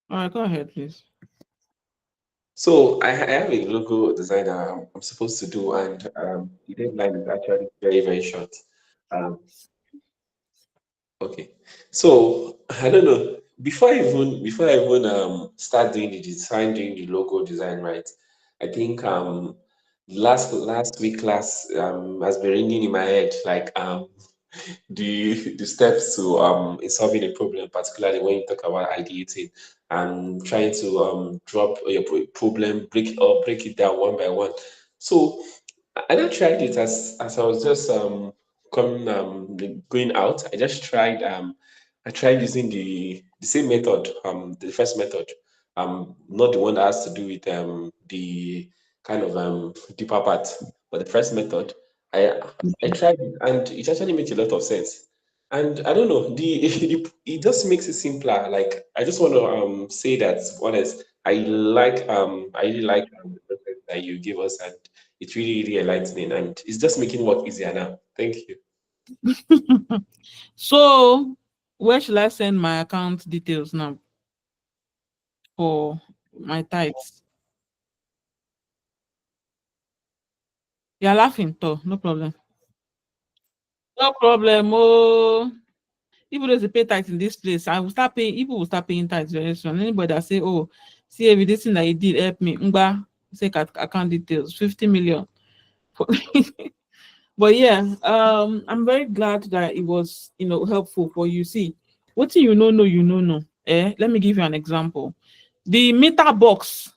All right, go ahead, please. So I have a logo design that I'm supposed to do, and the deadline is actually very, very short. Um, okay, so I don't know. Before I even start doing the design, doing the logo design, right? I think last week class has been ringing in my head like the steps to in solving a problem, particularly when you talk about ideating and trying to drop your problem, break it down one by one. So I just tried it as I was just coming going out. I tried using the same method, the first method, not the one that has to do with the kind of deeper part, but the first method. I I tried it and it actually makes a lot of sense. And I don't know, it just makes it simpler. Like I just want to say that honest, I really like the process that you give us, and it's really really enlightening, and it's just making work easier now. Thank you. So, where should I send my account details now for my tithes? You're laughing, though. No problem. No problem. Oh, if there's a pay tax in this place, I will start paying. People will start paying tax very soon. Anybody that say, "Oh, see everything that you did help me," Ngba, say account details, 50 million. But yeah, I'm very glad that it was, helpful for you. See, what you know, you know. Let me give you an example. The meter box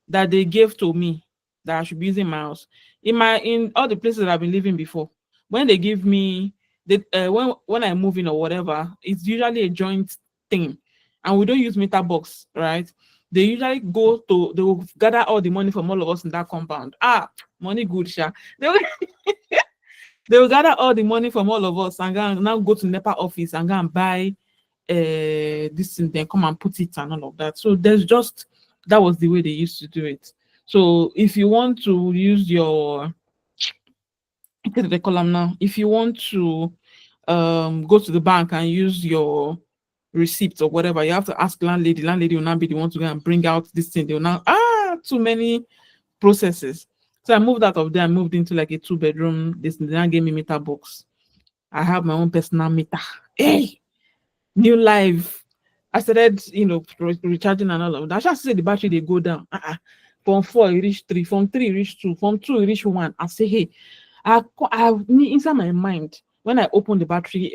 that they gave to me that I should be using in my house, in all the places that I've been living before, when they give me the when I move in or whatever, it's usually a joint thing, and we don't use meter box, right? They will gather all the money from all of us in that compound. Money good, sha. They will, they will gather all the money from all of us and now go to NEPA office and go and buy this thing, then come and put it and all of that. So that was the way they used to do it. So if you want to use your, what do they call them now? If you want to go to the bank and use your receipt or whatever, you have to ask landlady. Landlady will not be the one to go and bring out this thing. They will now too many processes. So I moved out of there. I moved into like a 2 bedroom. They now gave me meter box. I have my own personal meter. Hey, new life. I started, recharging and all of that. I just say the battery they go down. From 4 it reach 3, from 3 it reach 2, from 2 it reach 1. I say, hey, me inside my mind when I open the battery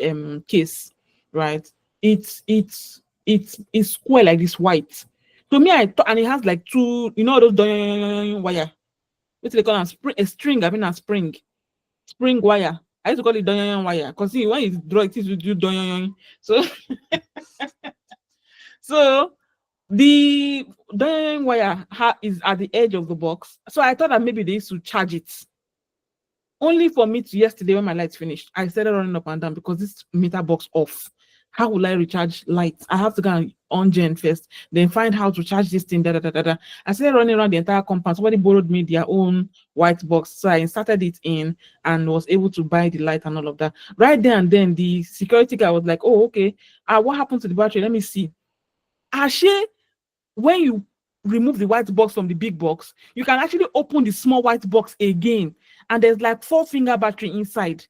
case, right? It's square like this white. To me, I thought, and it has like two, those wire. What do they call it? A string. I mean a spring wire. I used to call it wire because see when you draw it, you do so so the wire is at the edge of the box. So I thought that maybe they used to charge it. Only for me to yesterday when my lights finished, I started running up and down because this meter box off. How will I recharge lights? I have to go and on gen first, then find how to charge this thing. Da, da, da, da, da. I started running around the entire compound. Somebody borrowed me their own white box, so I inserted it in and was able to buy the light and all of that. Right there and then, the security guy was like, "Oh, okay. What happened to the battery? Let me see." Actually, when you remove the white box from the big box, you can actually open the small white box again, and there's like 4 finger battery inside.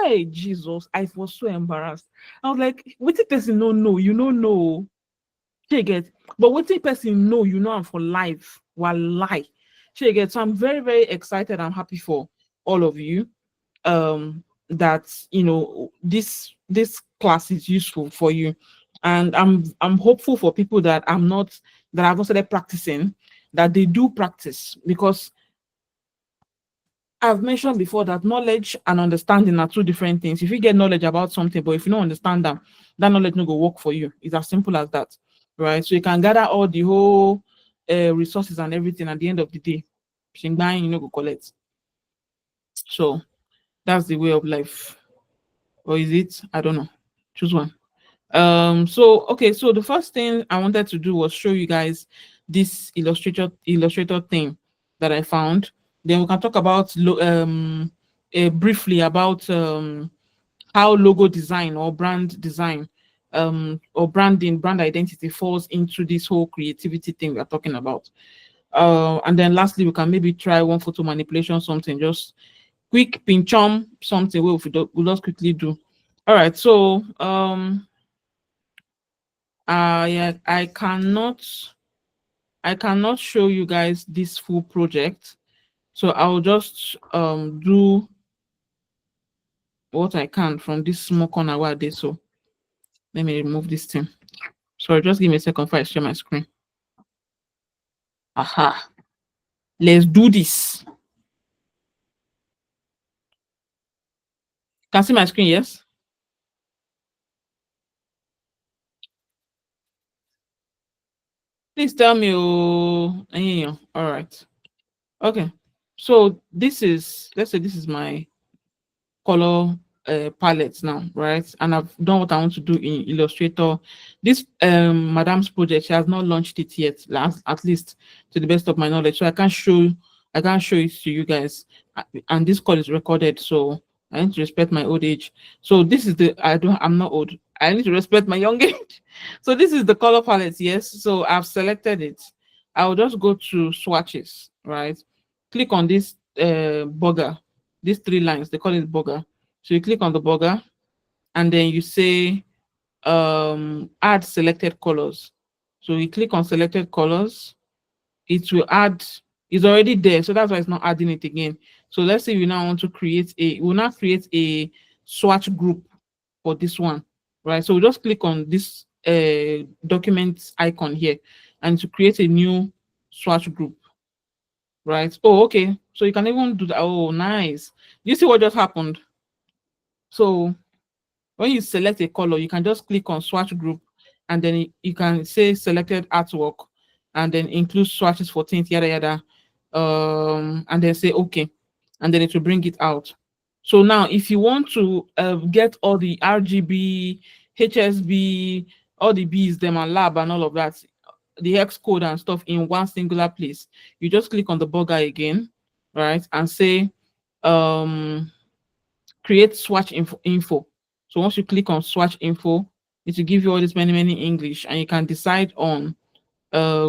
Hey, Jesus, I was so embarrassed. I was like, what the person no know? You don't know. She get, but what the person know? You know, I'm for life. While lie. She get. So I'm very, very excited. I'm happy for all of you. That this class is useful for you, and I'm hopeful for people that have not started practicing, that they do practice, because I've mentioned before that knowledge and understanding are two different things. If you get knowledge about something, but if you don't understand them, that knowledge no go work for you. It's as simple as that, right? So you can gather all the whole resources and everything at the end of the day. Shingbai, you know, go collect. So that's the way of life. Or is it? I don't know. Choose one. So okay, so the first thing I wanted to do was show you guys this illustrator thing that I found. Then we can talk about briefly about how logo design or brand design or branding, brand identity falls into this whole creativity thing we're talking about. And then lastly, we can maybe try one photo manipulation, something just quick pinch on something we'll just quickly do. All right, so yeah, I cannot show you guys this full project, so I'll just do what I can from this small corner where I did. So let me remove this thing. Sorry, just give me a second before I share my screen. Aha, let's do this. Can see my screen? Yes. Please tell me. Oh, yeah. All right. Okay. So this is, let's say this is my color palette now, right? And I've done what I want to do in Illustrator. This madam's project, she has not launched it yet, at least to the best of my knowledge. So I can't show it to you guys. And this call is recorded, so I need to respect my old age. So this is I'm not old. I need to respect my young age. So this is the color palette, yes. So I've selected it. I'll just go to swatches, right? Click on this burger, these three lines, they call it burger. So you click on the burger and then you say add selected colors. So you click on selected colors, it will add, it's already there, so that's why it's not adding it again. So let's say we now want to we'll now create a swatch group for this one, right? So we just click on this document icon here and to create a new swatch group, right? Oh, okay. So you can even do that. Oh, nice. You see what just happened? So when you select a color, you can just click on swatch group and then you can say selected artwork and then include swatches for tint, yada yada. And then say okay, and then it will bring it out. So now if you want to get all the RGB, HSB, all the B's, them and lab and all of that, the hex code and stuff in one singular place, you just click on the burger again, right? And say create swatch info. So once you click on swatch info, it will give you all this many English, and you can decide on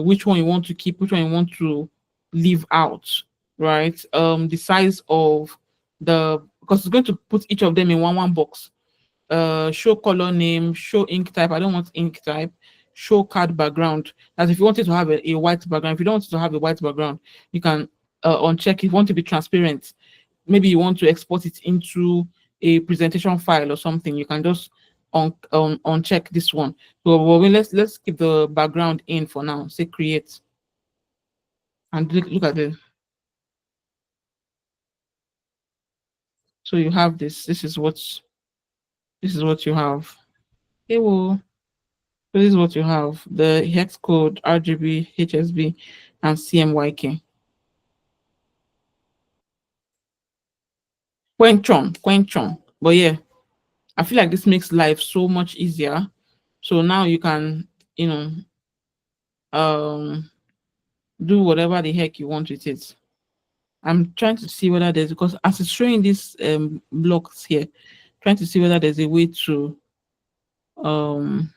which one you want to keep, which one you want to leave out, right? The size of because it's going to put each of them in one box. Show color name, show ink type. I don't want ink type. Show card background. As if you wanted to have a white background. If you don't want it to have a white background, you can uncheck. If you want to be transparent, maybe you want to export it into a presentation file or something, you can just uncheck this one. So well, let's keep the background in for now. Say create and look at it. So you have this. This is what you have. Okay, well, so this is what you have: the hex code, RGB, HSB, and CMYK. Quenchon. But yeah, I feel like this makes life so much easier. So now you can, you know, do whatever the heck you want with it. I'm trying to see whether there's, because as it's showing these blocks here, trying to see whether there's a way um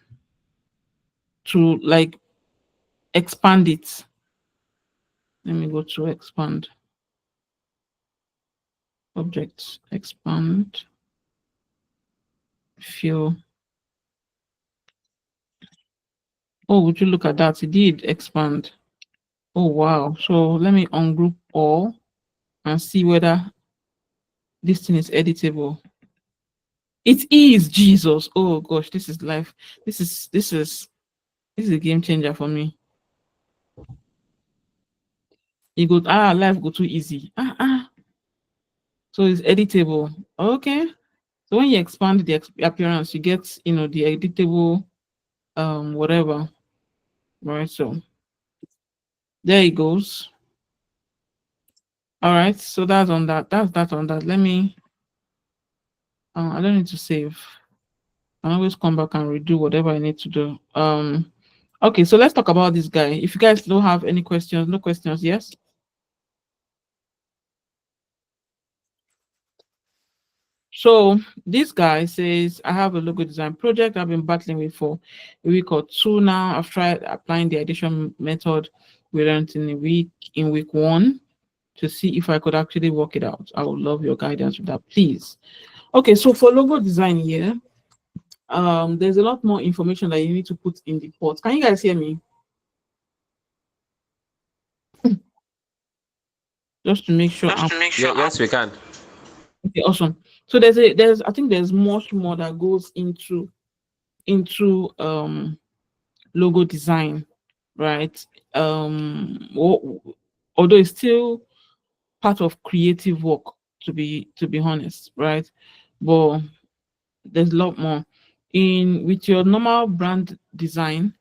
to like expand it. Let me go to expand objects, expand fill. Oh, would you look at that? It did expand. Oh wow. So let me ungroup all and see whether this thing is editable. It is, Jesus. Oh gosh, this is life. This is a game changer for me. You go life go too easy. So it's editable. Okay. So when you expand the appearance, you get, you know, the editable whatever. Right. So there it goes. All right. So that's on that. That's that on that. Let me I don't need to save. I always come back and redo whatever I need to do. Okay, so let's talk about this guy. If you guys don't have any questions, no questions, yes? So this guy says, I have a logo design project I've been battling with for a week or two now. I've tried applying the addition method we learned in week one to see if I could actually work it out. I would love your guidance with that, please. Okay, so for logo design here, there's a lot more information that you need to put in the report. Can you guys hear me? Just to make sure I'm Yes, we can. okay, awesome. So I think there's much more that goes into logo design, right? Although it's still part of creative work, to be honest, right? But there's a lot more. In with your normal brand design,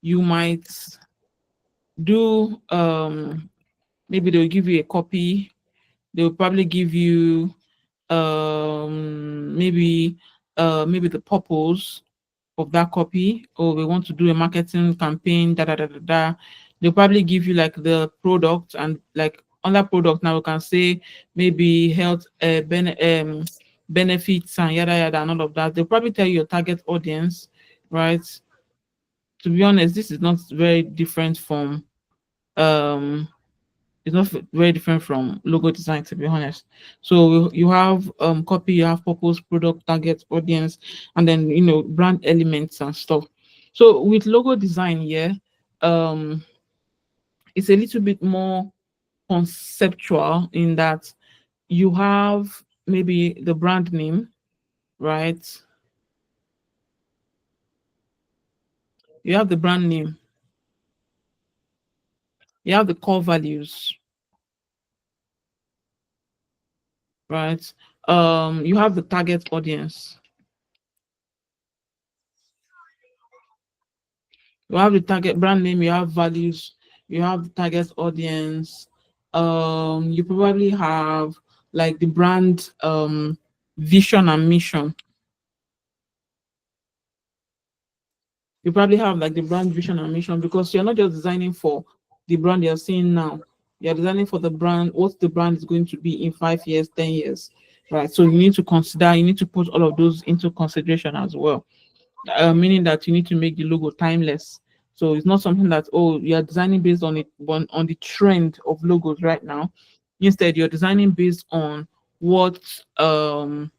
you might do maybe they'll give you a copy, they'll probably give you maybe maybe the purpose of that copy, or we want to do a marketing campaign, da da da da da. They'll probably give you like the product, and like on that product now we can say maybe health benefits and yada yada and all of that. They'll probably tell you your target audience, right? To be honest, this is not very different from um it's not very different from logo design, to be honest. So you have copy, you have purpose, product, target, audience, and then brand elements and stuff. So with logo design, yeah, um it's a little bit more conceptual in that you have maybe the brand name, right? You have the brand name, you have the core values, right? You have the target audience. You have the target brand name, you have values, you have the target audience. You probably have like the brand vision and mission. You probably have like the brand vision and mission, because you're not just designing for the brand you're seeing now. You're designing for the brand, what the brand is going to be in 5 years, 10 years, right? So you need to put all of those into consideration as well, meaning that you need to make the logo timeless. So it's not something that, oh, you're designing based on on the trend of logos right now. Instead, you're designing based on what um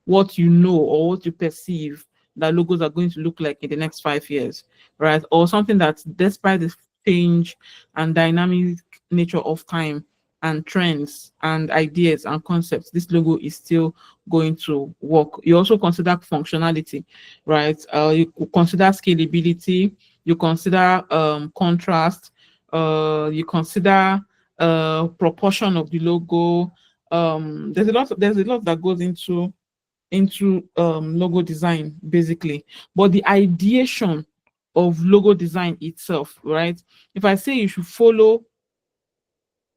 what you know or what you perceive that logos are going to look like in the next 5 years, right? Or something that, despite the change and dynamic nature of time and trends and ideas and concepts, this logo is still going to work. You also consider functionality, right? You consider scalability, you consider contrast, you consider proportion of the logo. There's a lot that goes into logo design basically. But the ideation of logo design itself, right? If I say you should follow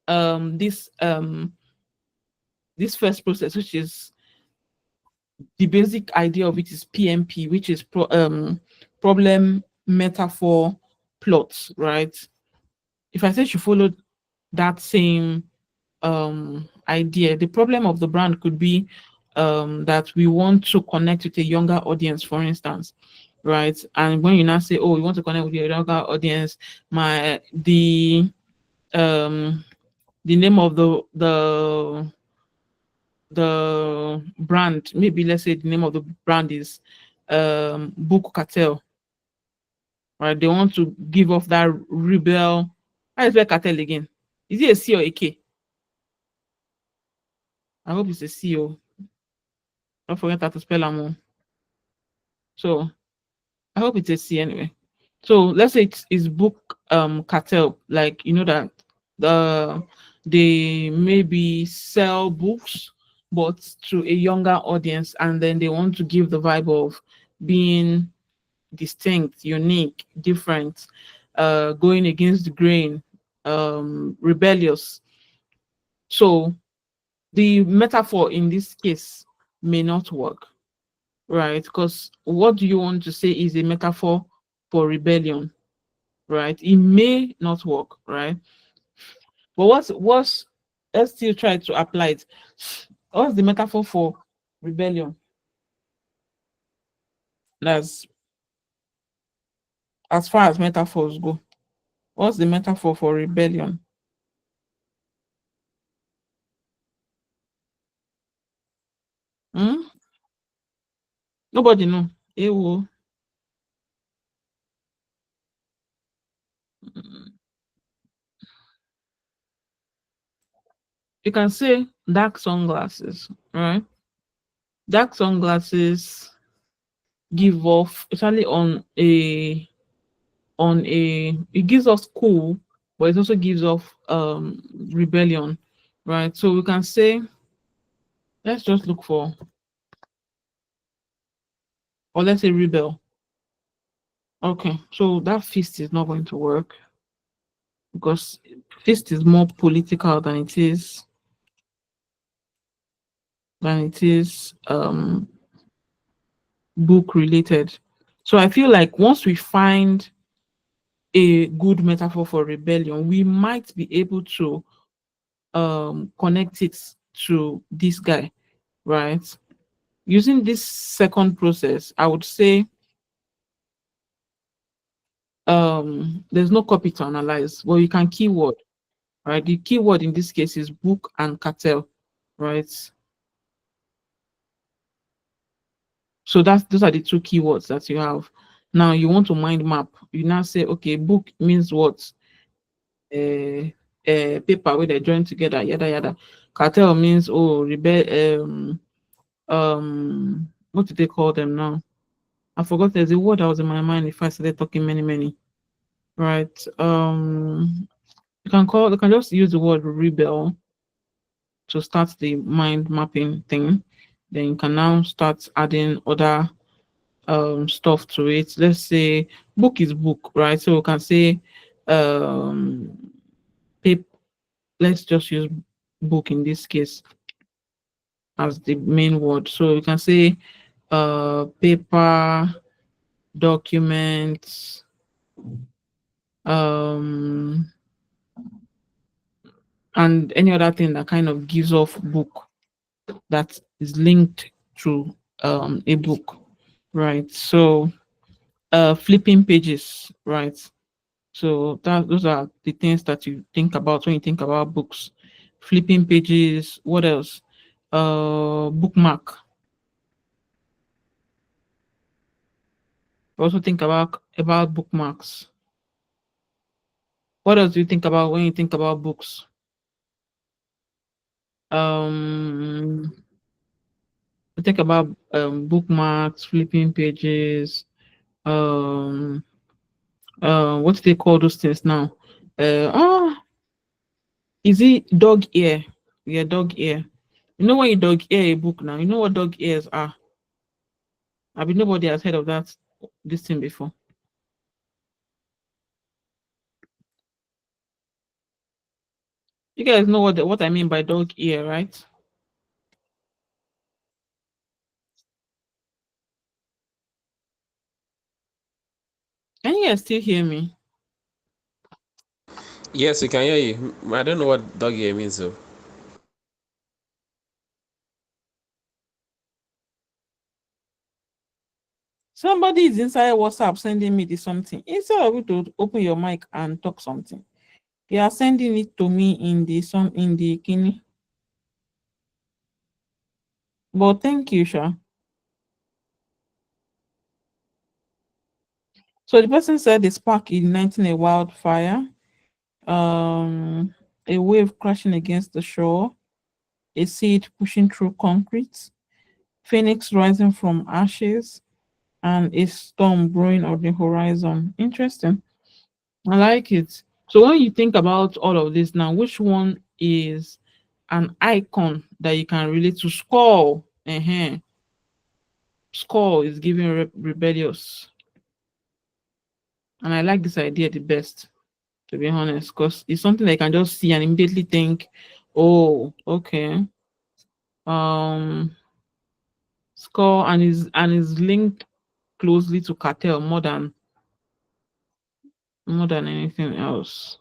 this first process, which is the basic idea of it is PMP, which is problem, metaphor, plots, right? If I say you should follow that same idea, the problem of the brand could be that we want to connect with a younger audience, for instance, right? And when you now say, oh, you want to connect with a younger audience, my the name of the brand, maybe let's say the name of the brand is Book Cartel, right? They want to give off that rebel. How is that cartel again? Is it a C or a K? I hope it's a C. O. Don't forget how to spell them. So I hope it's a C anyway. So let's say it's book cartel, like that the they maybe sell books but to a younger audience, and then they want to give the vibe of being distinct, unique, different, going against the grain, rebellious. So the metaphor in this case may not work, right? Because what do you want to say is a metaphor for rebellion, right? It may not work, right? But let's still try to apply it. What's the metaphor for rebellion. That's as far as metaphors go. What's the metaphor for rebellion? Hmm? Nobody know. Ewo. You can say dark sunglasses, right? Dark sunglasses give off, especially on a it gives us cool, but it also gives off rebellion, right? So we can say, let's just look for, or let's say rebel. Okay, so that fist is not going to work because fist is more political than it is book related. So I feel like once we find a good metaphor for rebellion, we might be able to connect it to this guy, right? Using this second process, I would say there's no copy to analyze, but you can keyword, right? The keyword in this case is book and cartel, right? So that's those are the two keywords that you have. Now you want to mind map. You now say, okay, book means what? Paper where they join together, yada yada. Cartel means oh rebel what do they call them now? I forgot there's a word that was in my mind if I started talking many. Right. You can just use the word rebel to start the mind mapping thing. Then you can now start adding other stuff to it. Let's say book is book, right? So we can say um pap- let's just use book in this case as the main word. So you can say paper, documents, um and any other thing that kind of gives off book that is linked to a book, right? So flipping pages, right? So that those are the things that you think about when you think about books. Flipping pages, what else? Bookmark. Also think about bookmarks. What else do you think about when you think about books? Um I think about bookmarks, flipping pages, um what do they call those things now? Oh, is it dog ear? Yeah, dog ear. You know when you dog ear a book now, you know what dog ears are? I mean nobody has heard of this thing before. You guys know what I mean by dog ear, right? Can you guys still hear me? Yes, we can hear you. I don't know what dog ear means though. Somebody is inside WhatsApp sending me this something. Instead of you to open your mic and talk something, you are sending it to me in the kini. But thank you, Sha. So the person said the spark igniting a wildfire, a wave crashing against the shore, a seed pushing through concrete, phoenix rising from ashes, and a storm brewing on the horizon. Interesting. I like it. So when you think about all of this now, which one is an icon that you can relate to? Skull. Skull is giving rebellious. And I like this idea the best, to be honest, because it's something that I can just see and immediately think, oh, okay. Um Skull and is linked closely to cartel more than anything else.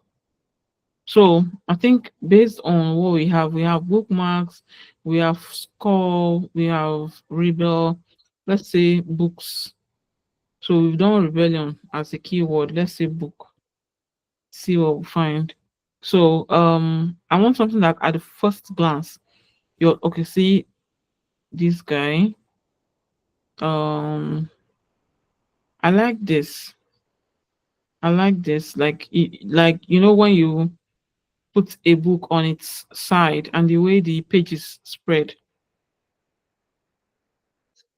So I think based on what we have bookmarks, we have score, we have rebel, let's say books. So we've done rebellion as a keyword. Let's say book. See what we find. So I want something that at the first glance, you're okay, see this guy. Um I like this. I like this. Like like when you put a book on its side and the way the pages spread.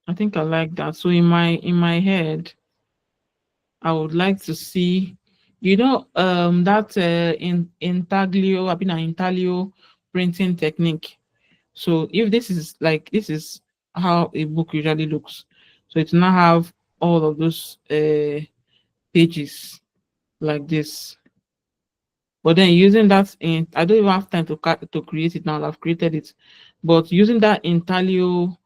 I think I like that. So in my head, I would like to see, that in intaglio, I've been an intaglio printing technique. So if this is how a book usually looks. So it now have all of those pages like this. But then using that in, I don't even have time to create it now. I've created it, but using that intaglio,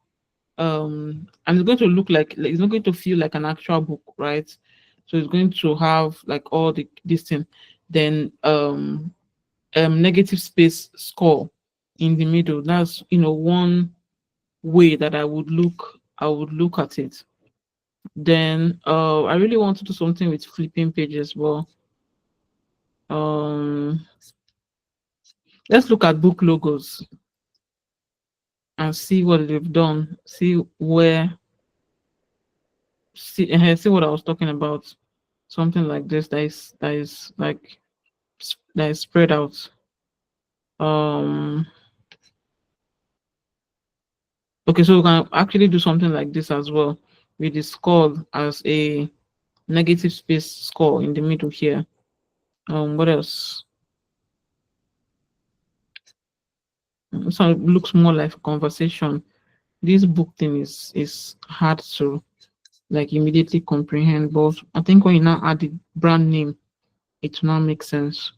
and it's going to look like it's not going to feel like an actual book, right? So it's going to have like all the this thing, then negative space score in the middle. That's one way that I would look at it. Then I really want to do something with flipping pages. Well, um let's look at book logos and see what they've done, see what I was talking about. Something like this that is like that is spread out. Um okay, so we can actually do something like this as well with the skull as a negative space skull in the middle here. What else? This one looks more like a conversation. This book thing is hard to like immediately comprehend, but I think when you now add the brand name, it will now make sense.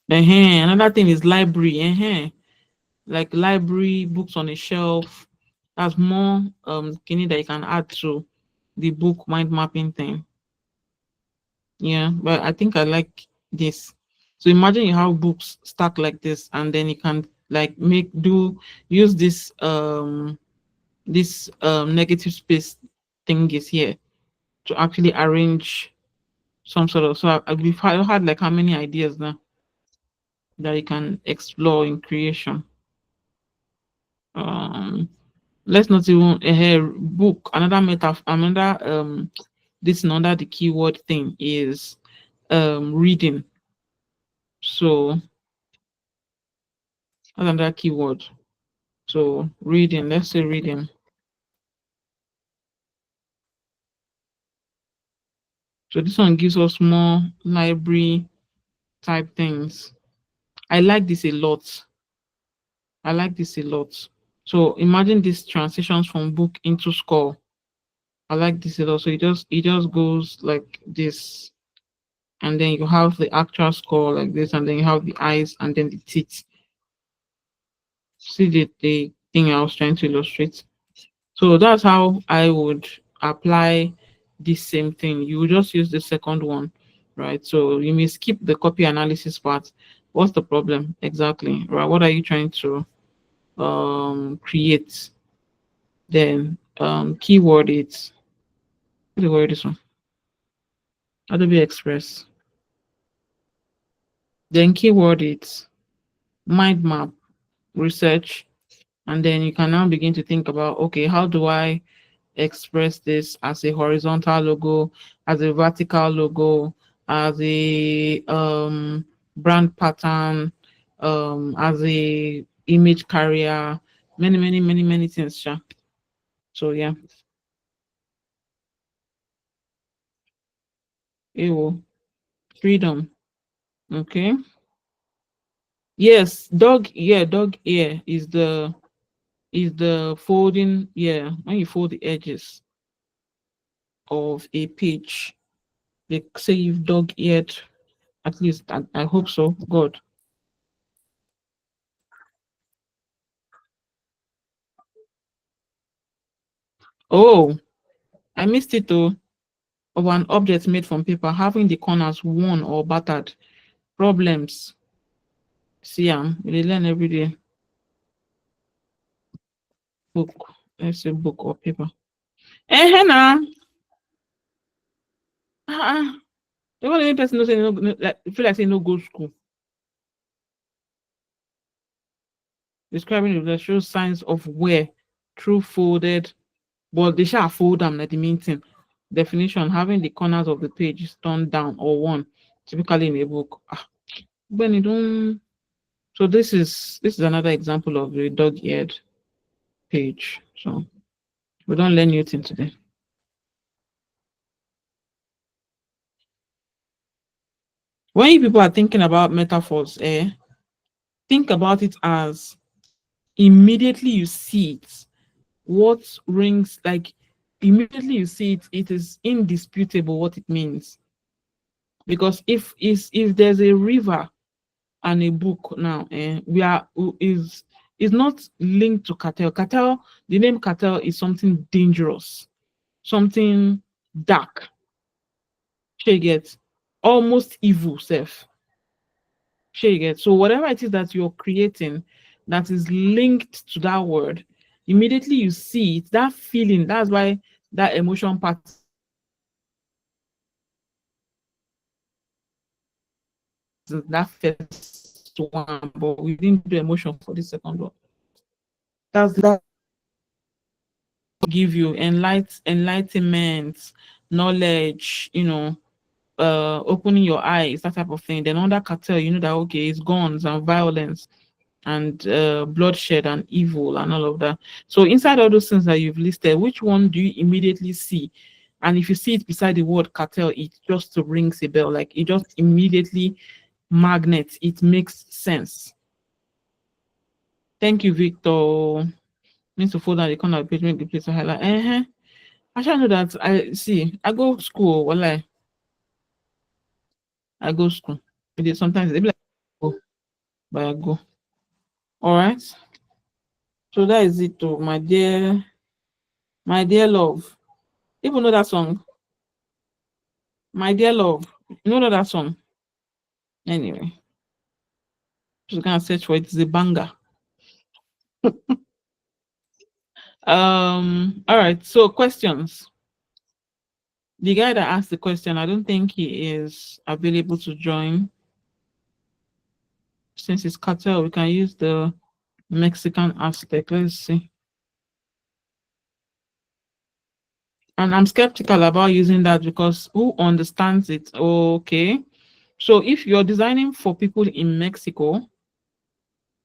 Another thing is library. Like library books on a shelf. That's more kidney that you can add to the book mind mapping thing. Yeah, but I think I like this. So imagine you have books stacked like this, and then you can like use this negative space thing is here to actually arrange some sort of. So we've had like how many ideas now that you can explore in creation. Um, let's not even book another another this another the keyword thing is reading. So that's another keyword. So reading, let's say reading. So this one gives us more library type things. I like this a lot. I like this a lot. So imagine this transitions from book into score. I like this a lot. So it just goes like this, and then you have the actual score like this, and then you have the eyes and then the teeth. See the thing I was trying to illustrate. So that's how I would apply this same thing. You would just use the second one, right? So you may skip the copy analysis part. What's the problem exactly, right? What are you trying to create? Then keyword it. What the word this one? Adobe Express. Then keyword it. Mind map, research, and then you can now begin to think about, okay, how do I express this as a horizontal logo, as a vertical logo, as a brand pattern, as a image carrier, many things. Sha. So yeah, ewo, freedom. Okay. Yes, dog. Yeah, dog ear is the folding. Yeah, when you fold the edges of a page, they say you've dog eared. At least I hope so. God. Oh, I missed it though. of an object made from paper having the corners worn or battered. Problems. See, we learn every day. Book. Let's say book or paper. Now. The only person who say no, like, feel like saying no go school. Describing the shows signs of wear through folded, but they shall fold them like the main thing. Definition: having the corners of the page turned down or worn, typically in a book. When you don't. So this is another example of the dog-eared page. So we don't learn new thing today. When people are thinking about metaphors, think about it as immediately you see it, what rings like immediately you see it, it is indisputable what it means. Because if there's a river and a book now, we are is not linked to cartel. Cartel, the name cartel is something dangerous, something dark. She gets almost evil self. She gets so whatever it is that you're creating that is linked to that word, immediately you see it, that feeling. That's why that emotion part is that first one, but we didn't do emotion for the second one. That's that give you enlightenment, knowledge, opening your eyes, that type of thing. Then under cartel, you know that okay, it's guns and violence and bloodshed and evil and all of that. So inside all those things that you've listed, which one do you immediately see? And if you see it beside the word cartel, it just rings a bell. Like it just immediately magnets. It makes sense. Thank you, Victor. Means to fold down the corner of the page, make the place to highlight. I shall know that. I see. I go school. Well, I go school. Sometimes they be like, oh, but I go. All right. So that is it, oh, my dear love. Even know that song, my dear love. You know that song. Anyway, just gonna search for it. It's a banger. All right. So questions. The guy that asked the question, I don't think he is available to join. Since it's cartel, we can use the Mexican aspect. Let's see. And I'm skeptical about using that because who understands it? Okay. So if you're designing for people in Mexico,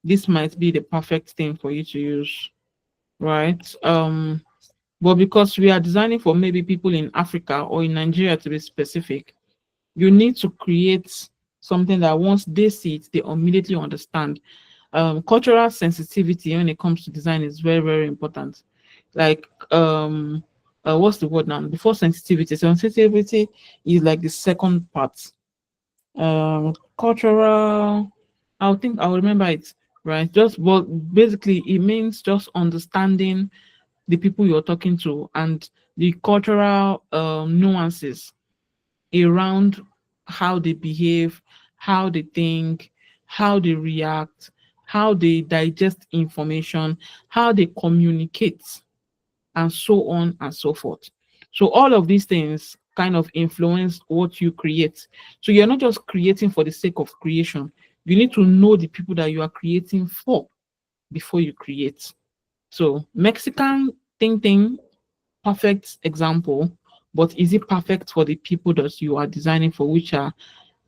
this might be the perfect thing for you to use, right? But because we are designing for maybe people in Africa or in Nigeria to be specific, you need to create something that once they see it, they immediately understand. Cultural sensitivity when it comes to design is very, very important. Like what's the word now? Before sensitivity. Sensitivity is like the second part. Cultural, I think I'll remember it, right? Just but basically it means just understanding the people you're talking to and the cultural nuances around how they behave, how they think, how they react, how they digest information, how they communicate, and so on and so forth. So all of these things kind of influence what you create. So you're not just creating for the sake of creation. You need to know the people that you are creating for before you create. So Mexican thinking, perfect example, but is it perfect for the people that you are designing for, which are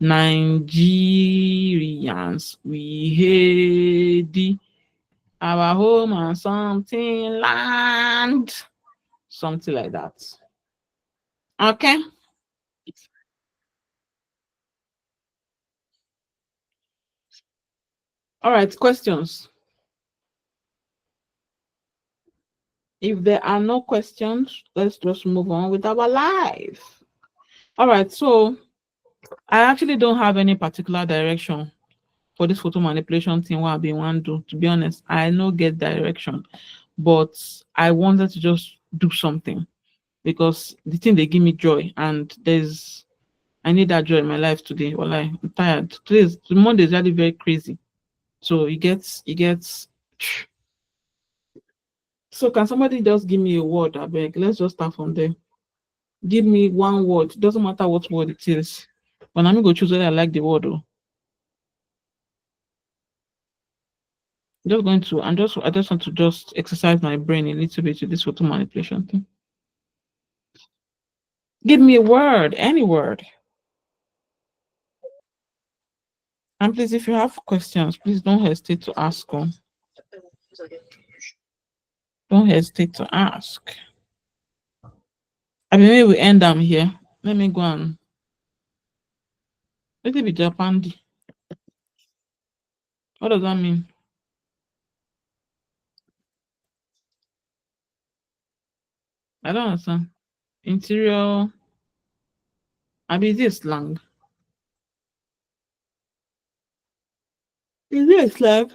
Nigerians? We hate our home and something land, something like that. Okay. All right, questions. If there are no questions, let's just move on with our life. All right, so I actually don't have any particular direction for this photo manipulation thing. What I've been want to do, to be honest, I no get direction, but I wanted to just do something. because the thing they give me joy, and I need that joy in my life today. Well, I'm tired. The Monday is really very crazy. So it gets. So can somebody just give me a word, I beg? Let's just start from there. Give me one word. It doesn't matter what word it is. But I'm gonna choose whether I like the word or just going to I just want to just exercise my brain a little bit with this photo manipulation thing. Give me a word, any word. And please, if you have questions, please don't hesitate to ask them. Don't hesitate to ask. I mean, maybe we end them here. Let me go and let it be Japan. What does that mean? I don't understand. Interior. I mean, is it slang? Is it slang?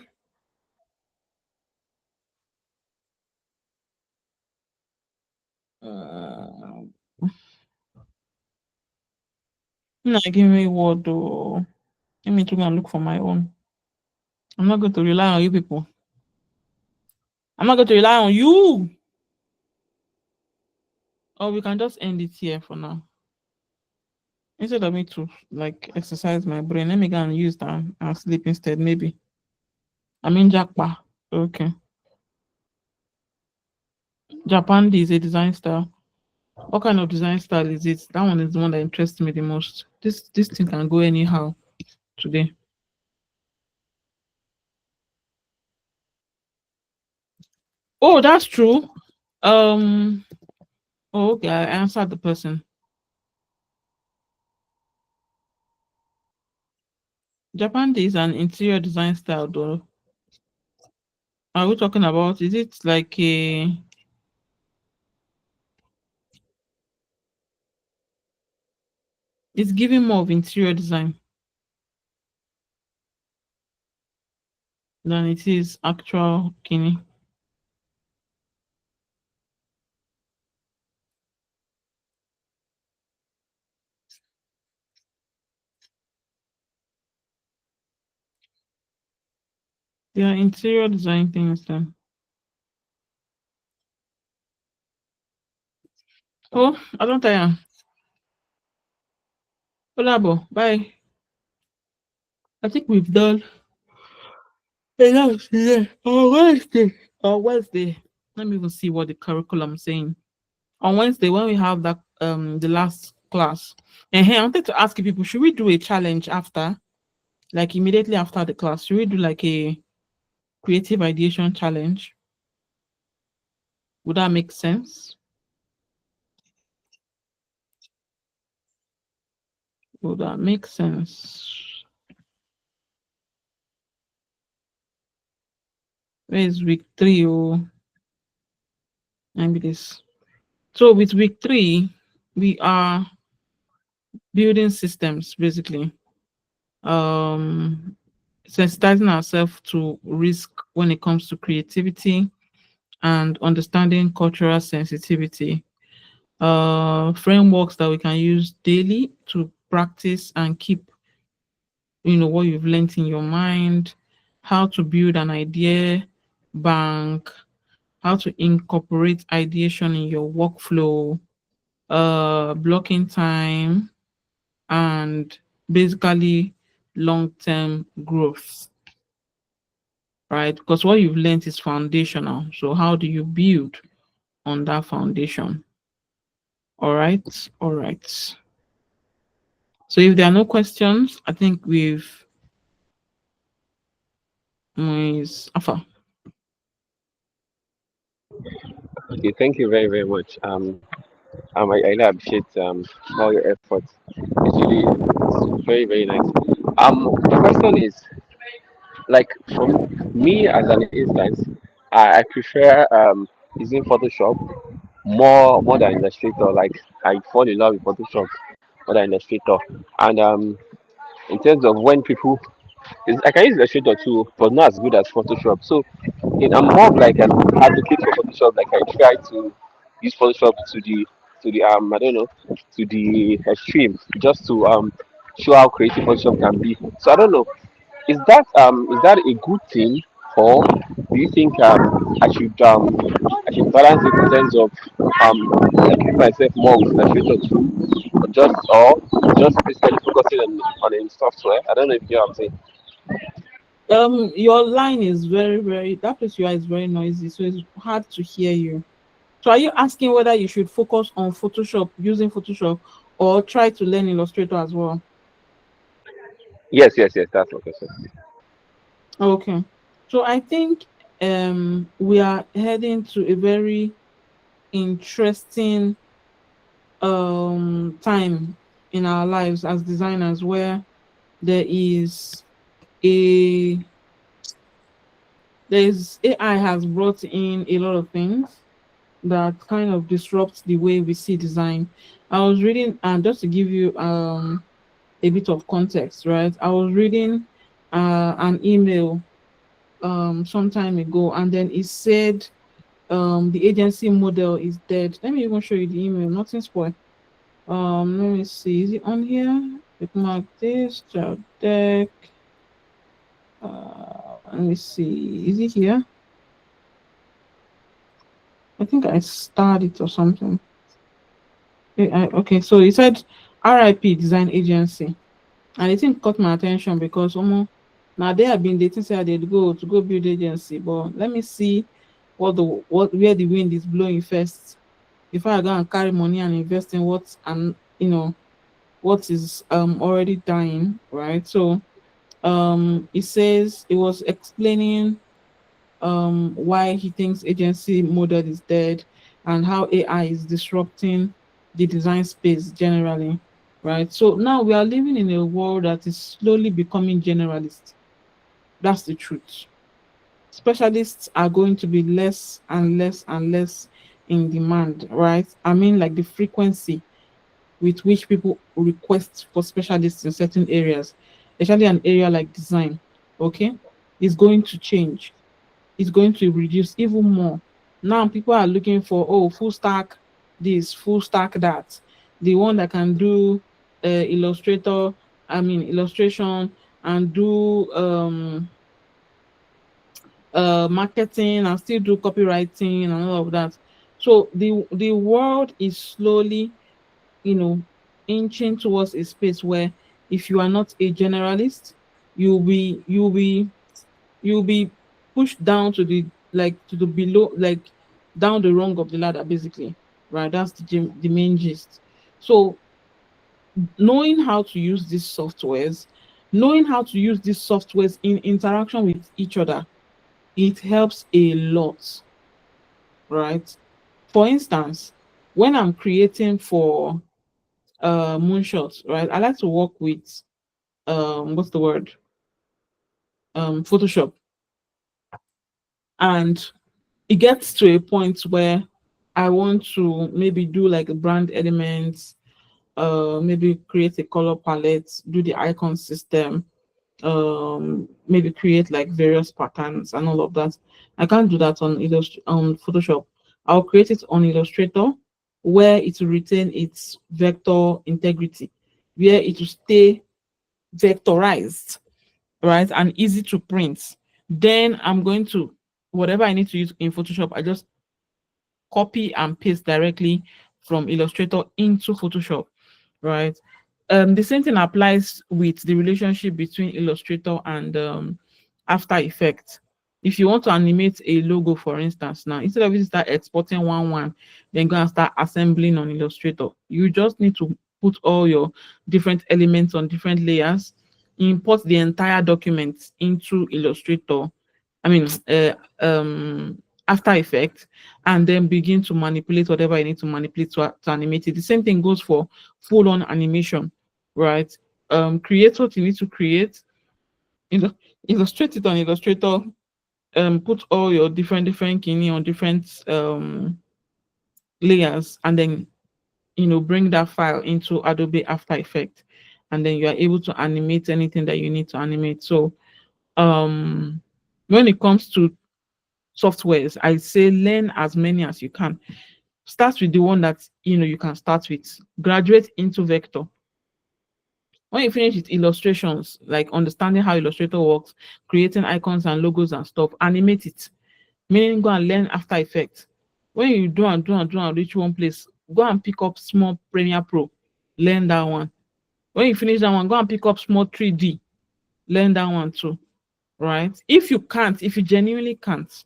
Uh, nah, give me a word though. Let me try and look for my own. I'm not going to rely on you people. I'm not going to rely on you. Or we can just end it here for now. Instead of me to like exercise my brain, let me go and use that and sleep instead. Maybe. I'm in Japan. Okay. Japan is a design style. What kind of design style is it? That one is the one that interests me the most. This thing can go anyhow today. Oh, that's true. Um. Oh, okay. I answered the person. Japan is an interior design style, though. Are we talking about? Is it like a? It's giving more of interior design than it is actual kini. They are interior design things then. Oh, I don't tire. Collabo. Bye. I think we've done enough today. On Wednesday. On Wednesday. Let me even see what the curriculum is saying. On Wednesday, when we have that the last class. And hey, I wanted to ask you people, should we do a challenge after? Like immediately after the class? Should we do like a creative ideation challenge? Would that make sense? Would that make sense? Where is week 3? Oh, maybe this. So with week 3, we are building systems basically. Sensitizing ourselves to risk when it comes to creativity and understanding cultural sensitivity. Frameworks that we can use daily to practice and keep, what you've learned in your mind, how to build an idea bank, how to incorporate ideation in your workflow, blocking time, and basically long-term growth, right? Because what you've learned is foundational. So how do you build on that foundation? All right, all right. So if there are no questions, I think we've is Afa. Okay, thank you very, very much. I really appreciate all your efforts. It's very, very nice. The question is, like, for me as an instance, I prefer using Photoshop more than Illustrator. Like, I fall in love with Photoshop more than Illustrator. And in terms of when people, I can use Illustrator too, but not as good as Photoshop. So I'm more of like an advocate for Photoshop. Like, I try to use Photoshop to to the I don't know, to the extreme, just to show how creative Photoshop can be. So I don't know, is that a good thing, or do you think I should balance it in terms of I keep myself more with Illustrator too, or just basically focusing on in software? I don't know if you know what I'm saying. Your line is very that place you are is very noisy, so it's hard to hear you. So are you asking whether you should focus on Photoshop, using Photoshop, or try to learn Illustrator as well? Yes, that's what I said. Okay. So I think we are heading to a very interesting time in our lives as designers, where there is a there's AI has brought in a lot of things that kind of disrupts the way we see design. I was reading, and just to give you a bit of context, right? I was reading an email some time ago, and then it said the agency model is dead. Let me even show you the email. Nothing spoil. Let me see. Is it on here? Bookmark this job deck. Let me see. Is it here? I think I starred it or something. Okay, so it said RIP design agency. And the thing caught my attention because now they have been dating say they'd go to go build agency, but let me see what where the wind is blowing first before I go and carry money and invest in what and what is already dying, right? So it says it was explaining why he thinks agency model is dead and how AI is disrupting the design space generally, right? So now we are living in a world that is slowly becoming generalist. That's the truth. Specialists are going to be less and less and less in demand, right? I mean, like the frequency with which people request for specialists in certain areas, especially an area like design, okay, is going to change. It's going to reduce even more. Now people are looking for full stack this, full stack that. The one that can do Illustrator, I mean illustration, and do marketing and still do copywriting and all of that. So the world is slowly, you know, inching towards a space where if you are not a generalist, you'll be pushed down to the to the below, like down the rung of the ladder, basically. Right? That's the main gist. So knowing how to use these softwares, knowing how to use these softwares in interaction with each other, it helps a lot, right? For instance, when I'm creating for moonshots, right? I like to work with what's the word? Photoshop. And it gets to a point where I want to maybe do like a brand elements, maybe create a color palette, do the icon system, maybe create like various patterns and all of that. I can't do that on on Photoshop. I'll create it on Illustrator, where it will retain its vector integrity, where it will stay vectorized, right, and easy to print. Then I'm going to whatever I need to use in Photoshop, I just copy and paste directly from Illustrator into Photoshop, right? The same thing applies with the relationship between Illustrator and After Effects. If you want to animate a logo, for instance, now instead of you start exporting one, then go and start assembling on Illustrator, you just need to put all your different elements on different layers, import the entire document into Illustrator. I mean, After Effects, and then begin to manipulate whatever you need to manipulate to animate it. The same thing goes for full on animation, right? Create what you need to create, illustrate it on Illustrator, put all your different kini on different layers, and then bring that file into Adobe After Effects, and then you are able to animate anything that you need to animate. So um when it comes to softwares, I say learn as many as you can. Start with the one that you can start with. Graduate into vector. When you finish with illustrations, like understanding how Illustrator works, creating icons and logos and stuff, animate it. Meaning go and learn After Effects. When you do and reach one place, go and pick up small Premiere Pro, learn that one. When you finish that one, go and pick up small 3D, learn that one too. Right? If you genuinely can't,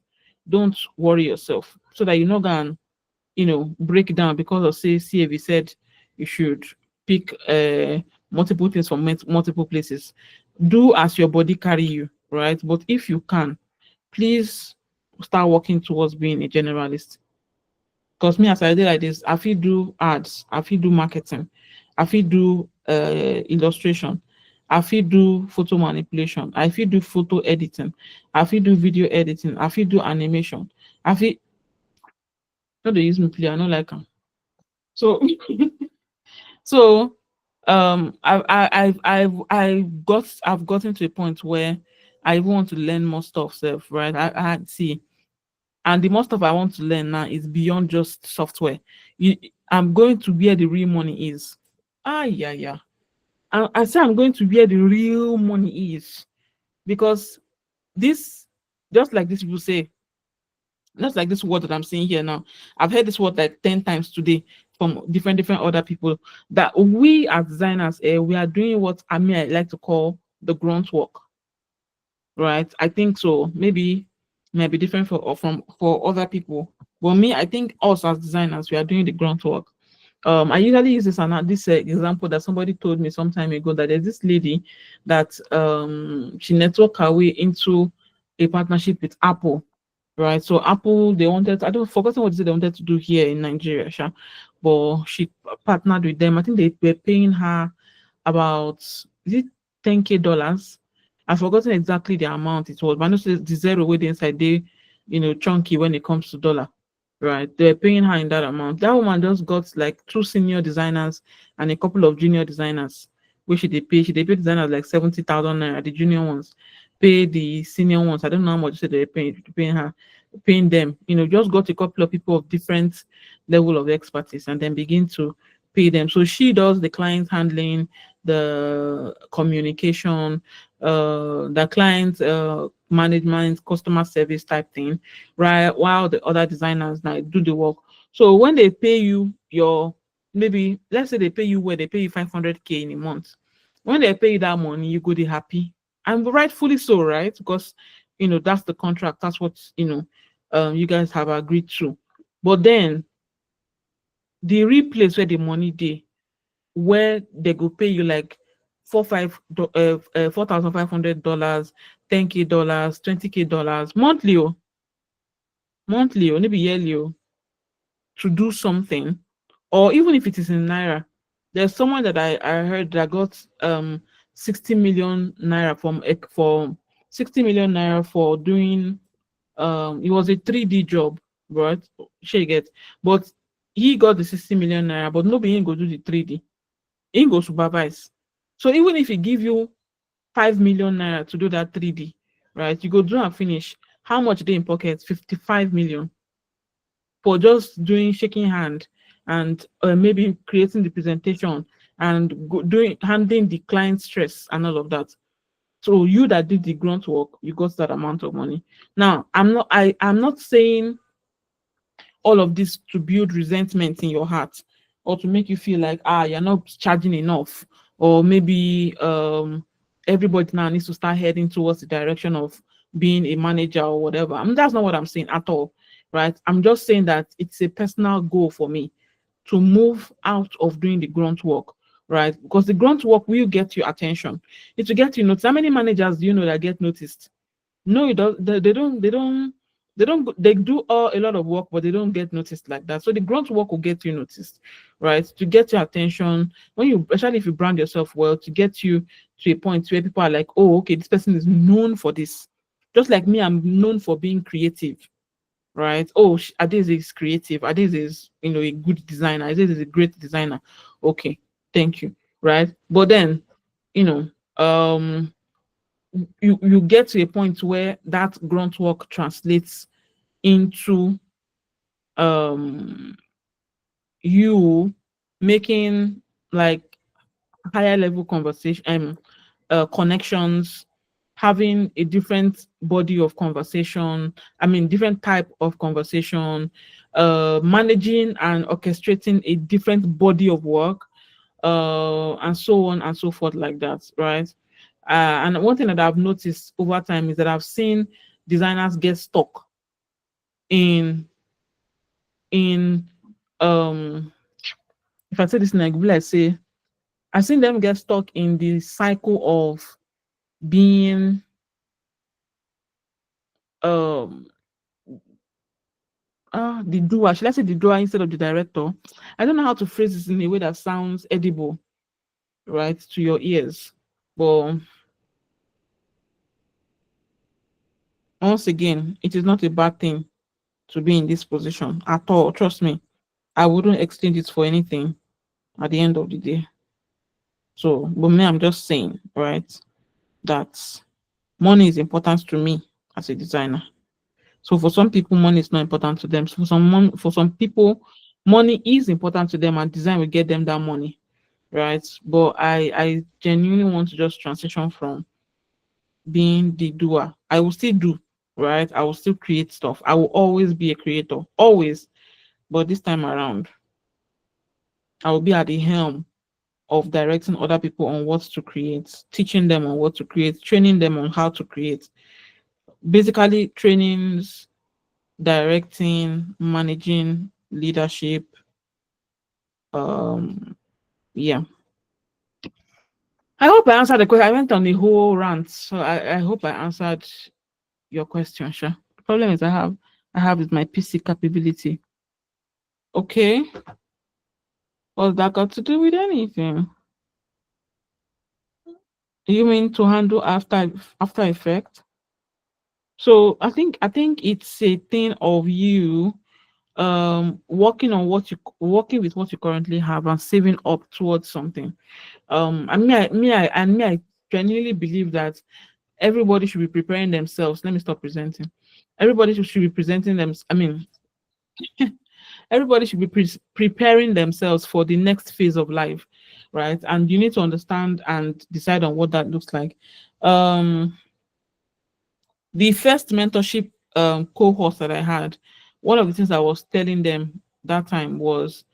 don't worry yourself so that you're not gonna, break down because of say CAV said you should pick multiple things from multiple places. Do as your body carry you, right? But if you can, please start working towards being a generalist. Because me, as I did like this, I feel do ads, I feel do marketing, I feel do illustration, I feel do photo manipulation, I feel do photo editing, I feel do video editing, I feel do animation. I feel no they use me play, I don't like them. So so I've gotten to a point where I even want to learn more stuff self, right? I see. And the most stuff I want to learn now is beyond just software. You, I'm going to where the real money is. Ah, yeah, yeah. I say I'm going to where the real money is because this, just like this people say, just like this word that I'm saying here now. I've heard this word like 10 times today from different other people that we as designers, we are doing what I like to call the grunt work, right? I think so. Maybe might be different for other people, but me, I think us as designers, we are doing the grunt work. I usually use this example that somebody told me some time ago, that there's this lady that she networked her way into a partnership with Apple, right? So Apple, they wanted, I don't forgotten what they wanted to do here in Nigeria, sha, but she partnered with them. I think they were paying her about, is it $10K? I've forgotten exactly the amount it was, but I know the zero with the inside they, chunky when it comes to dollar, right? They're paying her in that amount. That woman just got like two senior designers and a couple of junior designers, which they pay. They pay designers like 70,000 naira. The junior ones pay the senior ones. I don't know how much they're paying her, paying them. Just got a couple of people of different level of expertise and then begin to pay them. So she does the client handling, the communication, the client management, customer service type thing, right? While the other designers now do the work. So when they pay you your, maybe let's say they pay you where they pay you 500K in a month. When they pay you that money, you go be happy, and rightfully so, right? Because that's the contract. That's what you guys have agreed to. But then the real place where the money day, where they go pay you like $4,500, $10K, $20K monthly, maybe yearly, to do something, or even if it is in naira. There's someone that I heard that got 60 million naira for 60 million naira for doing it was a 3D job, right? She get, but he got the 60 million naira, but nobody ain't go do the 3D. He go supervise. So even if he give you 5 million naira to do that 3D, right? You go do and finish. How much they in pocket? 55 million for just doing shaking hand and maybe creating the presentation and doing handling the client stress and all of that. So you that did the grunt work, you got that amount of money. Now I'm not saying all of this to build resentment in your heart or to make you feel like you're not charging enough, or maybe everybody now needs to start heading towards the direction of being a manager or whatever. I mean, that's not what I'm saying at all, right? I'm just saying that it's a personal goal for me to move out of doing the grunt work, right? Because the grunt work will get your attention. It will get you noticed. How many managers do you know that get noticed? No, it does. They do a lot of work, but they don't get noticed like that. So the grunt work will get you noticed, right? To get your attention when you, especially if you brand yourself well, to get you to a point where people are like, oh, okay, this person is known for this. Just like me, I'm known for being creative, right? Oh, Ades is creative. Ades is, a good designer. Ades is a great designer. Okay, thank you, right? But then, you know, you get to a point where that grunt work translates into um you making like higher level conversation connections, having a different body of conversation, I mean different type of conversation, managing and orchestrating a different body of work, and so on and so forth, like that, right? And one thing that I've noticed over time is that I've seen designers get stuck in in if I say this in like, will I say I've seen them get stuck in the cycle of being um the doer. Should I say the doer instead of the director? I don't know how to phrase this in a way that sounds edible, right, to your ears. But once again, it is not a bad thing to be in this position at all. Trust me, I wouldn't exchange it for anything at the end of the day. So, but me, I'm just saying, right, that money is important to me as a designer. So for some people, money is not important to them. So for some people, money is important to them, and design will get them that money, right? But I genuinely want to just transition from being the doer. I will still do, right? I will still create stuff. I will always be a creator, always. But this time around, I will be at the helm of directing other people on what to create, teaching them on what to create, training them on how to create. Basically, trainings, directing, managing, leadership. Um, yeah. I hope I answered the question. I went on the whole rant, so I hope I answered your question, sure. The problem is I have is my PC capability. Okay. What's that got to do with anything? You mean to handle after effect? So I think it's a thing of you working on working with what you currently have and saving up towards something. I genuinely believe that everybody should be preparing themselves. Let me stop presenting. Everybody should be presenting them. I mean, everybody should be preparing themselves for the next phase of life, right? And you need to understand and decide on what that looks like. Um, the first mentorship cohort that I had, one of the things I was telling them that time was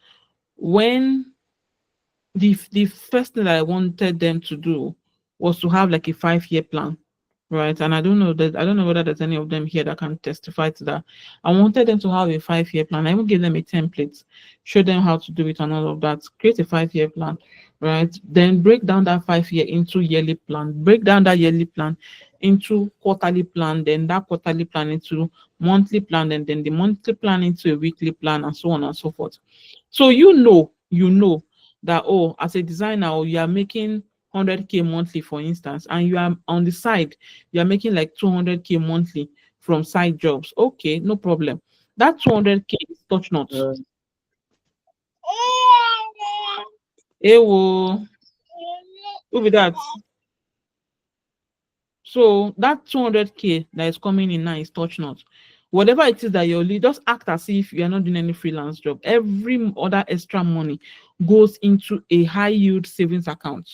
when the first thing that I wanted them to do was to have like a 5-year plan, right? And I don't know whether there's any of them here that can testify to that. I wanted them to have a 5-year plan. I even gave them a template, show them how to do it and all of that. Create a 5-year plan, right? Then break down that 5-year into yearly plan. Break down that yearly plan into quarterly plan, then that quarterly plan into monthly plan, and then the monthly plan into a weekly plan, and so on and so forth. So you know that, oh, as a designer, oh, you are making 100K monthly, for instance, and you are on the side, you are making like 200K monthly from side jobs. Okay, no problem. That 200K is touch not. Ewo, who be that? So that 200K that is coming in now is touch not. Whatever it is that you're just act as if you are not doing any freelance job. Every other extra money goes into a high yield savings account.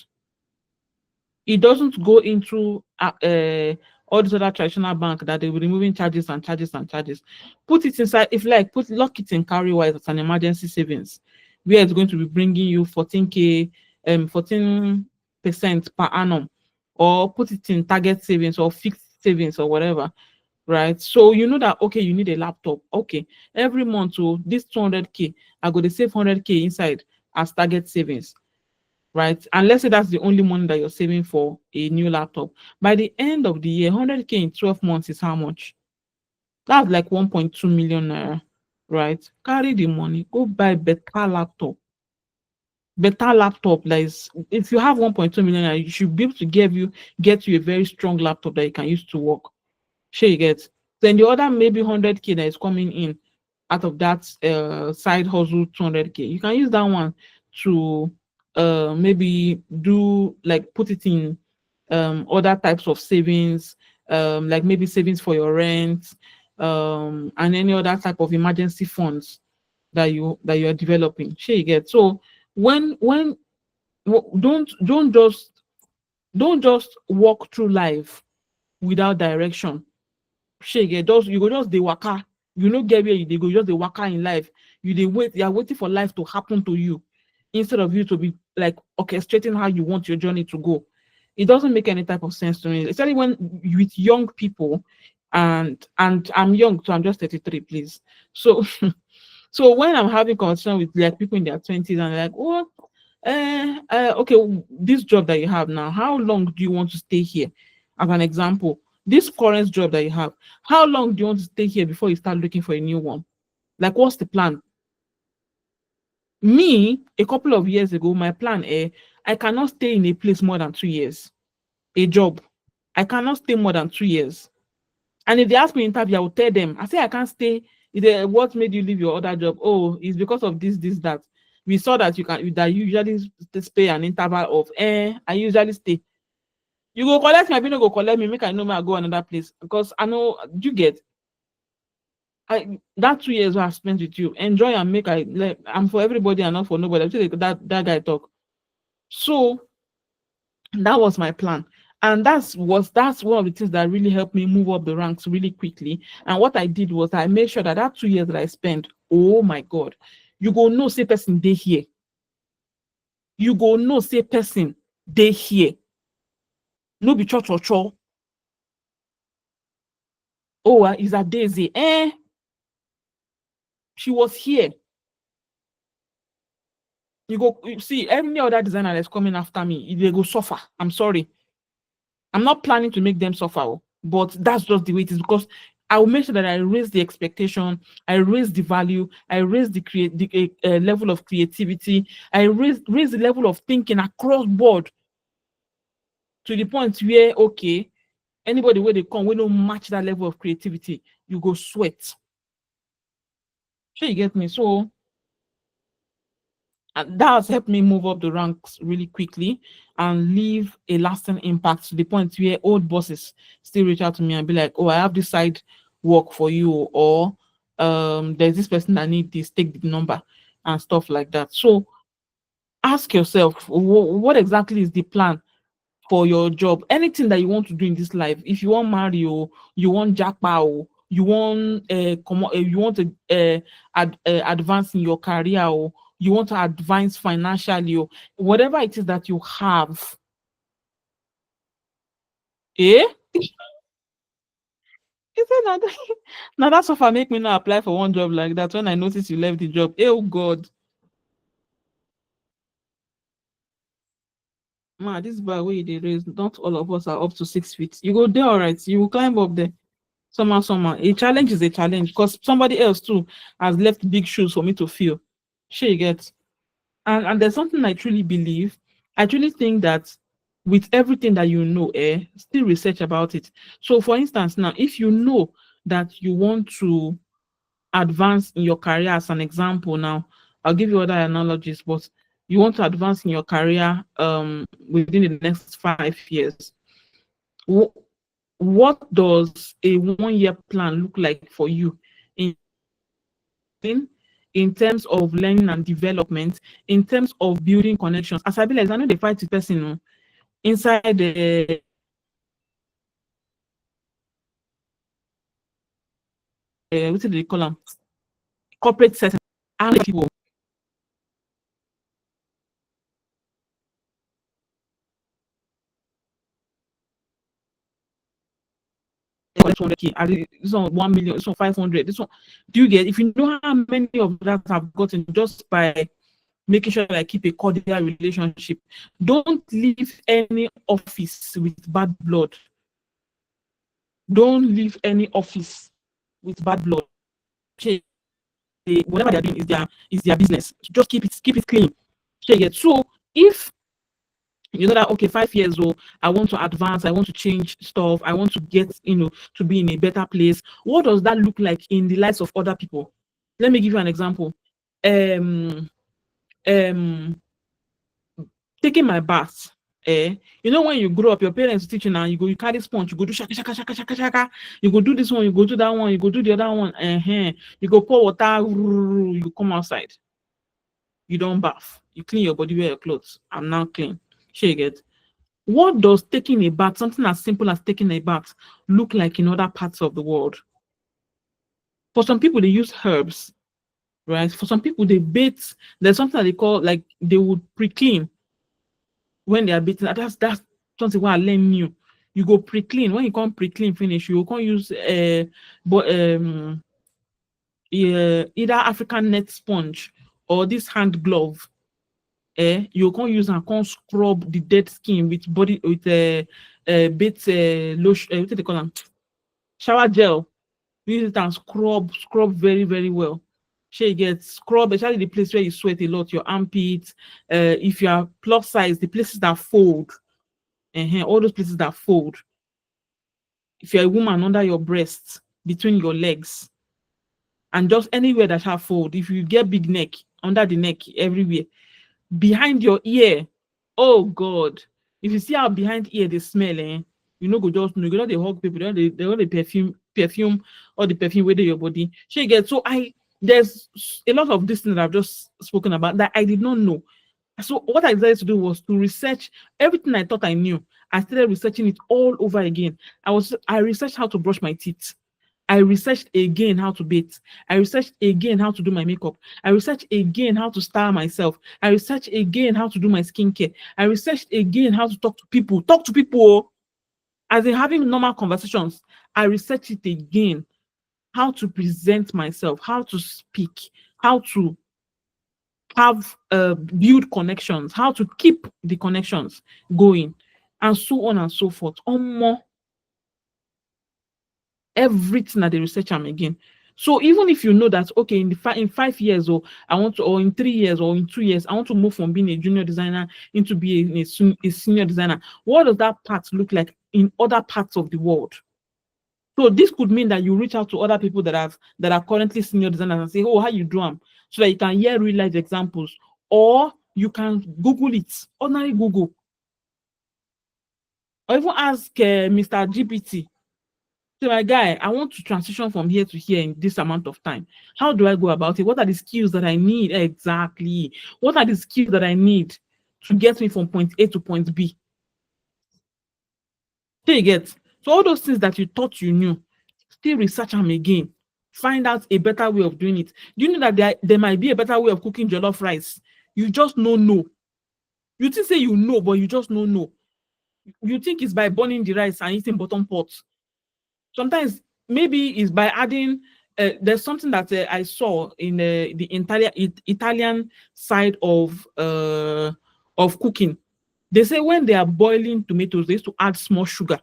It doesn't go into all these other traditional bank that they will be removing charges and charges and charges. Put it inside, if like, lock it in carry wise as an emergency savings, where it's going to be bringing you 14K, 14% per annum, or put it in target savings or fixed savings or whatever, right? So you know that, okay, you need a laptop. Okay, every month, so this 200K, I go to save 100K inside as target savings, right? And let's say that's the only money that you're saving for a new laptop. By the end of the year, 100K in 12 months is how much? That's like 1.2 million naira, right? Carry the money, go buy better laptop. Better laptop that is, if you have 1.2 million naira, you should be able to get you a very strong laptop that you can use to work. Sure, you get. Then the other maybe 100K that is coming in out of that side hustle 200K, you can use that one to maybe do like put it in other types of savings, like maybe savings for your rent, and any other type of emergency funds, that you are developing. Sure you get. So when don't just walk through life without direction. Sure you get. You go just dey waka. You no get where you dey go. You just dey waka in life. You are waiting for life to happen to you instead of you to be like orchestrating how you want your journey to go. It doesn't make any type of sense to me, especially when with young people, and I'm young, so I'm just 33, please. So so when I'm having conversation with like people in their 20s and they're like, oh, okay, this job that you have now, how long do you want to stay here? As an example, this current job that you have, how long do you want to stay here before you start looking for a new one? Like, what's the plan? Me, a couple of years ago, my plan, I cannot stay in a place more than 2 years. A job, I cannot stay more than 2 years. And if they ask me in interview, I will tell them, I say I can't stay. What made you leave your other job? Oh, it's because of this, that. We saw that you usually stay an interval of, I usually stay. You go collect me, I no go collect me, make I know me I go another place. Because I know you get that 2 years I've spent with you. Enjoy and make I'm for everybody and not for nobody. I'm sure that guy talk. So that was my plan. And that's one of the things that really helped me move up the ranks really quickly. And what I did was I made sure that 2 years that I spent, oh my God, you go know say person they here. You go know say person they here. No be cho cho cho. Oh, is that Daisy? She was here. You see, any other designer that's coming after me, they go suffer. I'm sorry. I'm not planning to make them suffer, but that's just the way it is, because I will make sure that I raise the expectation, I raise the value, I raise the level of creativity, I raise the level of thinking across board to the point where, okay, anybody where they come, we don't match that level of creativity, you go sweat. Sure, you get me? So, and that has helped me move up the ranks really quickly and leave a lasting impact to the point where old bosses still reach out to me and be like, oh, I have this side work for you, or there's this person that need this, take the number and stuff like that. So ask yourself, what exactly is the plan for your job? Anything that you want to do in this life, if you want marry, or you want jackpot, or you want you want to advance in your career, or you want to advance financially, or whatever it is that you have, eh? Is it not? Now that's what make me not apply for one job like that when I notice you left the job. Oh God, man, this bar where they raise, not all of us are up to 6 feet. You go there, all right. You will climb up there. Somehow. A challenge is a challenge, because somebody else too has left big shoes for me to fill. Sure, you get. And there's something I truly believe. I truly think that with everything that you know, still research about it. So for instance, now if you know that you want to advance in your career, as an example, now I'll give you other analogies, but you want to advance in your career within the next 5 years. What does a 1 year plan look like for you in in terms of learning and development, in terms of building connections? As I be like, I know they fight with person, inside the what do they call them, corporate setting, and people collect 200K, this one 1 million, this one 500, this one. Do you get? If you know how many of that have gotten just by making sure that I keep a cordial relationship, don't leave any office with bad blood. Don't leave any office with bad blood. Okay, whatever they're doing is their business. Just keep it clean. Okay, so if you know that, okay, 5 years old, I want to advance, I want to change stuff, I want to get, to be in a better place. What does that look like in the lives of other people? Let me give you an example. Um, um, Taking my bath. You know, when you grow up, your parents teaching now, you carry sponge, you go do shaka shaka shaka shaka shaka, you go do this one, you go do that one, you go do the other one, you go pour water, you come outside, you don't bath, you clean your body, wear your clothes. I'm now clean. Shey you get? What does taking a bath, something as simple as taking a bath, look like in other parts of the world? For some people, they use herbs, right? For some people, they bathe. There's something that they call, like, they would pre-clean when they are bathing. That's something what I learn new. You go pre-clean. When you come pre-clean finish, you can't use but either African net sponge or this hand glove. You can't use and can't scrub the dead skin with body with bit lotion. What do they call them? Shower gel. Use it and scrub very, very well. She gets scrub, especially the place where you sweat a lot, your armpits. If you are plus size, the places that fold, all those places that fold. If you're a woman, under your breasts, between your legs, and just anywhere that have fold. If you get big neck, under the neck, everywhere, behind your ear. Oh God! If you see how behind ear they smell, you know, go just know. You know they hug people. They don't the perfume, or the perfume where your body. She gets so there's a lot of this thing that I've just spoken about that I did not know. So what I decided to do was to research everything I thought I knew. I started researching it all over again. I researched how to brush my teeth. I researched again how to bathe. I researched again how to do my makeup. I researched again how to style myself. I researched again how to do my skincare. I researched again how to talk to people. Talk to people. As in having normal conversations. I researched it again. How to present myself, how to speak, how to have build connections, how to keep the connections going, and so on and so forth. More everything that they research am again. So even if you know that okay, in 5 years, or I want to, or in 3 years, or in 2 years, I want to move from being a junior designer into being a senior designer, what does that path look like in other parts of the world? So this could mean that you reach out to other people that are currently senior designers and say, oh, how you do them, so that you can hear real life examples, or you can Google it, ordinary Google, or even ask Mr. GPT. Say, my guy, I want to transition from here to here in this amount of time. How do I go about it? What are the skills that I need? Exactly. What are the skills that I need to get me from point A to point B? So you get, so all those things that you thought you knew, still research them again. Find out a better way of doing it. Do you know that there might be a better way of cooking jollof rice? You just don't know. You think say you know, but you just don't know. You think it's by burning the rice and eating bottom pot. Sometimes maybe it's by adding. There's something that I saw in the Italian side of cooking. They say when they are boiling tomatoes, they used to add small sugar.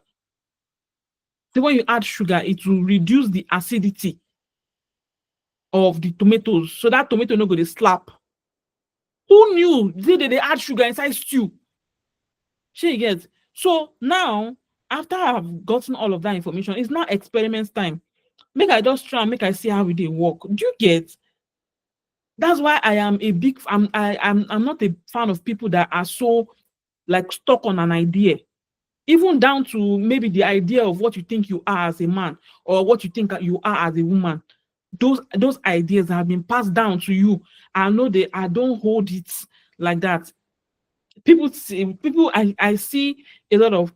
So when you add sugar, it will reduce the acidity of the tomatoes, so that tomato no go dey slap. Who knew? They add sugar inside stew? Shey you get? So now, after I've gotten all of that information, it's now experiment time. Make I just try and make I see how it dey work. Do you get? That's why I am a big. I'm not a fan of people that are so like stuck on an idea, even down to maybe the idea of what you think you are as a man, or what you think you are as a woman. Those ideas have been passed down to you. I know I don't hold it like that. I see a lot of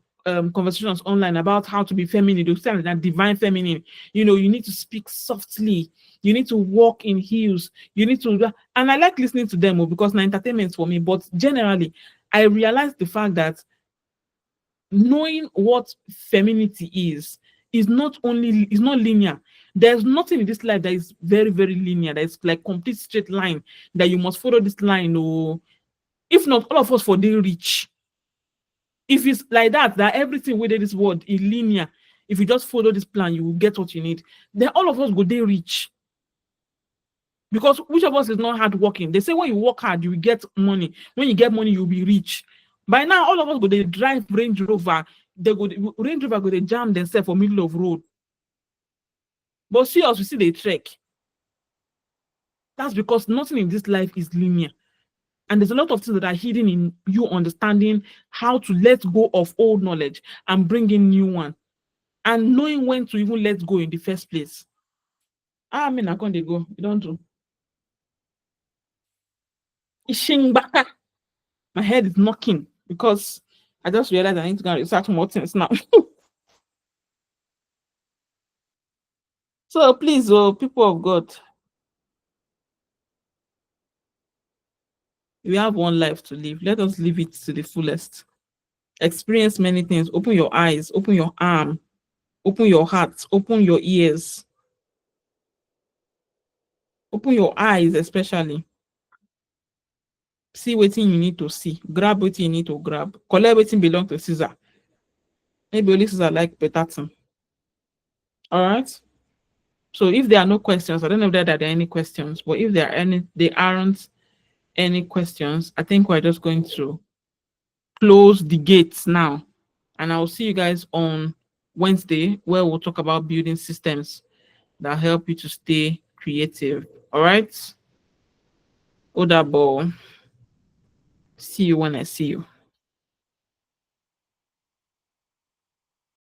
conversations online about how to be feminine. They say that divine feminine. You know, you need to speak softly. You need to walk in heels. You need to, and I like listening to them because na entertainment for me. But generally, I realize the fact that knowing what femininity is not linear. There's nothing in this life that is very, very linear. That is like complete straight line that you must follow this line. Or if not, all of us for they reach. If it's like that everything within this world is linear. If you just follow this plan, you will get what you need. Then all of us go they reach. Because which of us is not hard working? They say when you work hard, you will get money. When you get money, you'll be rich. By now, all of us go they drive Range Rover. Range Rover go they jam themselves for middle of road. But see us, we see the trek. That's because nothing in this life is linear. And there's a lot of things that are hidden in you understanding how to let go of old knowledge and bring in new one, and knowing when to even let go in the first place. I mean, I can't go. You don't do. Ishingbaka. My head is knocking because I just realized I need to go and research more things now. So please, oh, people of God, we have one life to live. Let us live it to the fullest. Experience many things. Open your eyes, open your arm, open your heart, open your ears, open your eyes, especially. See what you need to see. Grab what you need to grab. Collect what belong to Caesar. Maybe only Caesar like better thing. All right. So if there are no questions, I don't know if there are any questions, but if there are any, there aren't any questions, I think we're just going to close the gates now. And I'll see you guys on Wednesday, where we'll talk about building systems that help you to stay creative. All right. Odabo. See you when I see you.